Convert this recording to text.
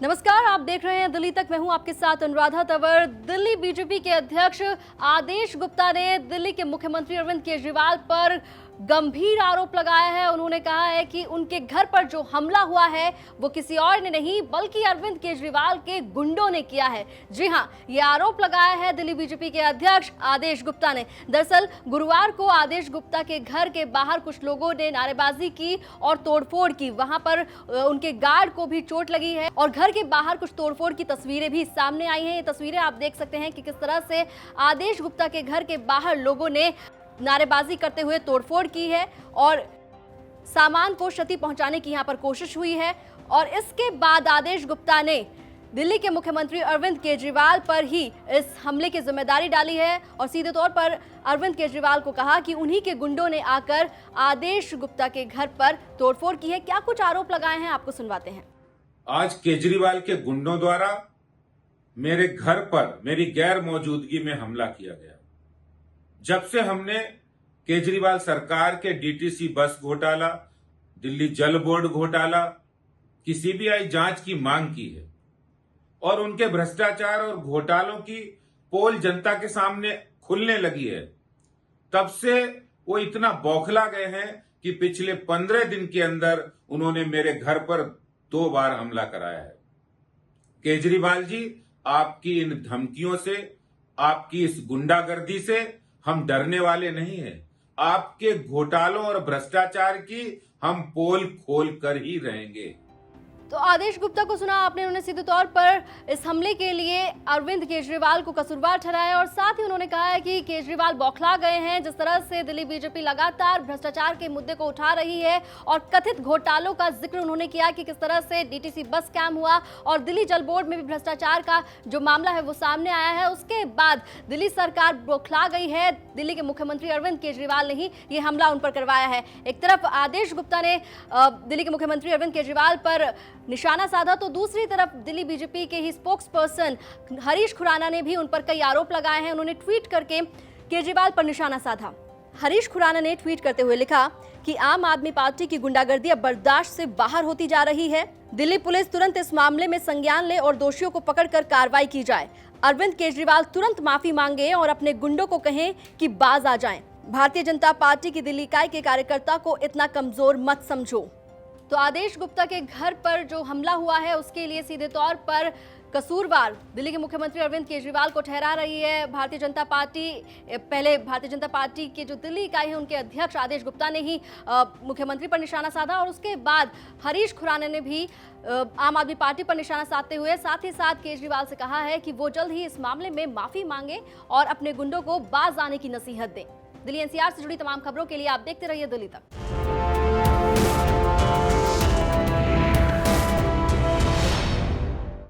नमस्कार, आप देख रहे हैं दिल्ली तक। मैं हूं आपके साथ अनुराधा तंवर। दिल्ली बीजेपी के अध्यक्ष आदेश गुप्ता ने दिल्ली के मुख्यमंत्री अरविंद केजरीवाल पर गंभीर आरोप लगाया है। उन्होंने कहा है कि उनके घर पर जो हमला हुआ है वो किसी और ने नहीं बल्कि अरविंद केजरीवाल के गुंडों ने किया है। जी हां, ये आरोप लगाया है दिल्ली बीजेपी के अध्यक्ष आदेश गुप्ता ने। दरअसल गुरुवार को आदेश गुप्ता के घर के बाहर कुछ लोगों ने नारेबाजी की और तोड़फोड़ की। वहां पर उनके गार्ड को भी चोट लगी है और घर के बाहर कुछ तोड़फोड़ की तस्वीरें भी सामने आई हैं। ये तस्वीरें आप देख सकते हैं कि किस तरह से आदेश गुप्ता के घर के बाहर लोगों ने नारेबाजी करते हुए तोड़फोड़ की है और सामान को क्षति पहुंचाने की यहां पर कोशिश हुई है। और इसके बाद आदेश गुप्ता ने दिल्ली के मुख्यमंत्री अरविंद केजरीवाल पर ही इस हमले की जिम्मेदारी डाली है और सीधे तौर पर अरविंद केजरीवाल को कहा कि उन्हीं के गुंडों ने आकर आदेश गुप्ता के घर पर तोड़फोड़ की है। क्या कुछ आरोप लगाए हैं, आपको सुनवाते हैं। आज केजरीवाल के गुंडों द्वारा मेरे घर पर मेरी गैर मौजूदगी में हमला किया गया। जब से हमने केजरीवाल सरकार के डीटीसी बस घोटाला, दिल्ली जल बोर्ड घोटाला की सीबीआई जांच की मांग की है और उनके भ्रष्टाचार और घोटालों की पोल जनता के सामने खुलने लगी है, तब से वो इतना बौखला गए हैं कि पिछले 15 दिन के अंदर उन्होंने मेरे घर पर 2 बार हमला कराया है। केजरीवाल जी, आपकी इन धमकियों से, आपकी इस गुंडागर्दी से हम डरने वाले नहीं हैं। आपके घोटालों और भ्रष्टाचार की हम पोल खोल कर ही रहेंगे। तो आदेश गुप्ता को सुना आपने। उन्होंने सीधे तौर पर इस हमले के लिए अरविंद केजरीवाल को कसूरवार ठहराया और साथ ही उन्होंने कहा है कि केजरीवाल बौखला गए हैं। जिस तरह से दिल्ली बीजेपी लगातार भ्रष्टाचार के मुद्दे को उठा रही है और कथित घोटालों का जिक्र उन्होंने किया कि किस तरह से डीटीसी बस स्कैम हुआ और दिल्ली जल बोर्ड में भी भ्रष्टाचार का जो मामला है वो सामने आया है। उसके बाद दिल्ली सरकार बौखला गई है। दिल्ली के मुख्यमंत्री अरविंद केजरीवाल ने ही ये हमला उन पर करवाया है। एक तरफ आदेश गुप्ता ने दिल्ली के मुख्यमंत्री अरविंद केजरीवाल पर निशाना साधा तो दूसरी तरफ दिल्ली बीजेपी के ही स्पोक्स पर्सन हरीश खुराना ने भी उन पर कई आरोप लगाए हैं। उन्होंने ट्वीट करके केजरीवाल पर निशाना साधा। हरीश खुराना ने ट्वीट करते हुए लिखा कि आम आदमी पार्टी की गुंडागर्दी अब बर्दाश्त से बाहर होती जा रही है। दिल्ली पुलिस तुरंत इस मामले में संज्ञान ले और दोषियों को पकड़कर कार्रवाई की जाए। अरविंद केजरीवाल तुरंत माफी मांगे और अपने गुंडों को कहें कि बाज आ जाएं। भारतीय जनता पार्टी की दिल्ली इकाई के कार्यकर्ता को इतना कमजोर मत समझो। तो आदेश गुप्ता के घर पर जो हमला हुआ है उसके लिए सीधे तौर पर कसूरवार दिल्ली के मुख्यमंत्री अरविंद केजरीवाल को ठहरा रही है भारतीय जनता पार्टी। पहले भारतीय जनता पार्टी के जो दिल्ली इकाई है उनके अध्यक्ष आदेश गुप्ता ने ही मुख्यमंत्री पर निशाना साधा और उसके बाद हरीश खुराना ने भी आम आदमी पार्टी पर निशाना साधते हुए साथ ही साथ केजरीवाल से कहा है कि वो जल्द ही इस मामले में माफी मांगे और अपने गुंडों को बाज आने की नसीहत दें। दिल्ली एनसीआर से जुड़ी तमाम खबरों के लिए आप देखते रहिए दिल्ली तक।